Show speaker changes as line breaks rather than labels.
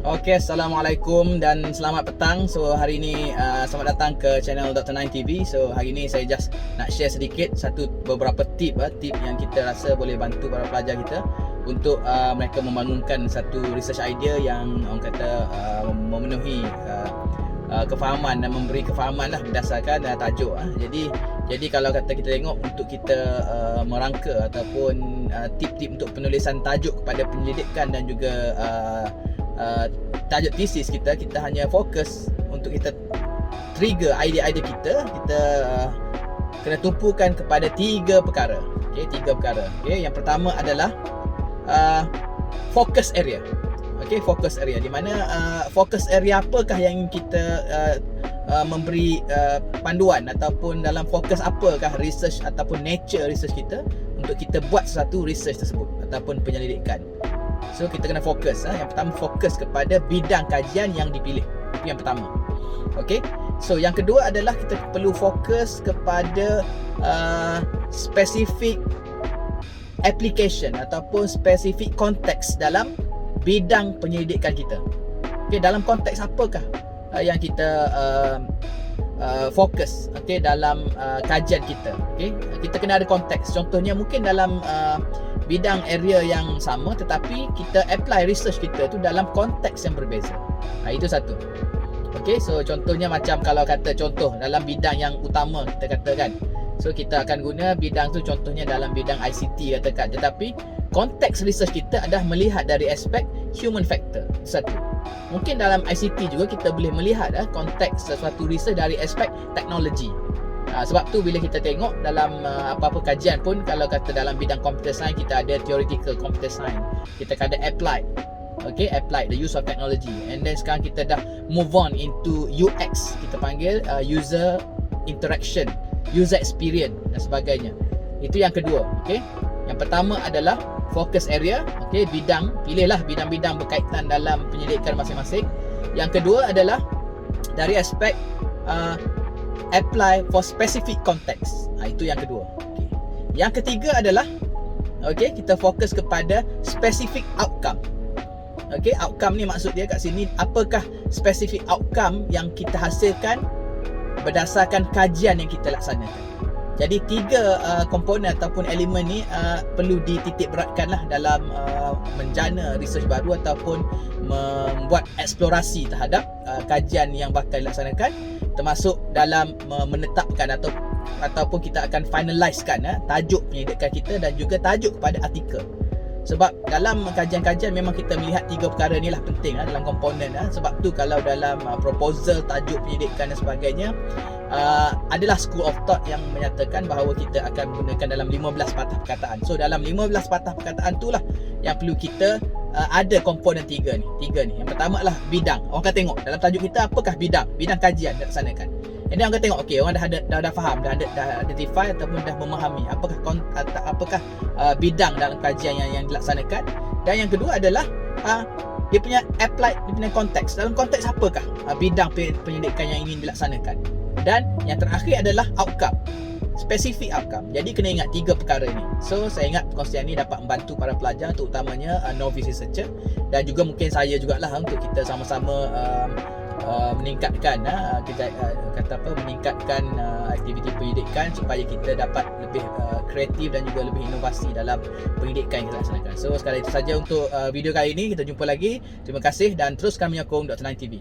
Okey, Assalamualaikum dan selamat petang. So hari ini selamat datang ke channel Dr. Nine TV. So hari ini saya just nak share sedikit beberapa tip yang kita rasa boleh bantu para pelajar kita untuk mereka membangunkan satu research idea yang orang kata memenuhi kefahaman dan memberi kefahaman lah berdasarkan tajuk. Jadi kalau kata kita tengok untuk kita merangka ataupun tip-tip untuk penulisan tajuk kepada penyelidikan dan juga tajuk tesis kita hanya fokus untuk kita trigger idea-idea kita kena tumpukan kepada tiga perkara. Okey, yang pertama adalah focus area. Okey, focus area di mana focus area apakah yang kita memberi panduan ataupun dalam fokus apakah research ataupun nature research kita untuk kita buat satu research tersebut ataupun penyelidikan. So kita kena fokus. Yang pertama, fokus kepada bidang kajian yang dipilih. Itu yang pertama. Okey. So yang kedua adalah kita perlu fokus kepada spesifik application ataupun spesifik konteks dalam bidang penyelidikan kita. Okey, dalam konteks apakah yang kita fokus dalam kajian kita. Okey, kita kena ada konteks. Contohnya mungkin dalam bidang area yang sama tetapi kita apply research kita tu dalam konteks yang berbeza. Itu satu. Okey, so contohnya macam kalau kata contoh dalam bidang yang utama kita katakan. So kita akan guna bidang tu contohnya dalam bidang ICT katakan, tetapi konteks research kita adalah melihat dari aspek human factor. Satu. Mungkin dalam ICT juga kita boleh melihat konteks sesuatu research dari aspek teknologi. Sebab tu bila kita tengok dalam apa-apa kajian pun, kalau kata dalam bidang computer science kita ada theoretical computer science, kita ada applied. Okay, applied, the use of technology. And then sekarang kita dah move on into UX, kita panggil user interaction, user experience dan sebagainya. Itu yang kedua. Okay, yang pertama adalah focus area. Okay, bidang, pilihlah bidang-bidang berkaitan dalam penyelidikan masing-masing. Yang kedua adalah dari aspek apply for specific context. Itu yang kedua. Okay. Yang ketiga adalah kita fokus kepada specific outcome. Okey, outcome ni maksud dia kat sini apakah specific outcome yang kita hasilkan berdasarkan kajian yang kita laksanakan. Jadi tiga komponen ataupun elemen ni perlu dititik beratkanlah dalam menjana research baru ataupun membuat eksplorasi terhadap kajian yang bakal dilaksanakan, termasuk dalam menetapkan ataupun kita akan finalizekan tajuk penyelidikan kita dan juga tajuk kepada artikel. Sebab dalam kajian-kajian memang kita melihat tiga perkara ni lah penting dalam komponen. Sebab tu kalau dalam proposal, tajuk penyelidikan dan sebagainya, adalah school of thought yang menyatakan bahawa kita akan gunakan dalam 15 patah perkataan. So dalam 15 patah perkataan tu lah yang perlu kita ada komponen tiga ni. Yang pertama adalah bidang. Orang akan tengok dalam tajuk kita apakah bidang kajian yang dilaksanakan. Jadi orang akan tengok, okey, orang dah faham, dah identify ataupun dah memahami apakah bidang dalam kajian yang dilaksanakan. Dan yang kedua adalah dia punya applied, dia punya konteks. Dalam konteks apakah bidang penyelidikan yang ingin dilaksanakan. Dan yang terakhir adalah outcome, specific outcome. Jadi kena ingat tiga perkara ni. So saya ingat perkongsian ni dapat membantu para pelajar, terutamanya novice researcher, dan juga mungkin saya jugalah untuk kita sama-sama meningkatkan meningkatkan aktiviti pendidikan supaya kita dapat lebih kreatif dan juga lebih inovasi dalam pendidikan yang kita laksanakan. So sekali itu saja untuk video kali ini. Kita jumpa lagi. Terima kasih dan teruskan menyokong Dr. Nine TV.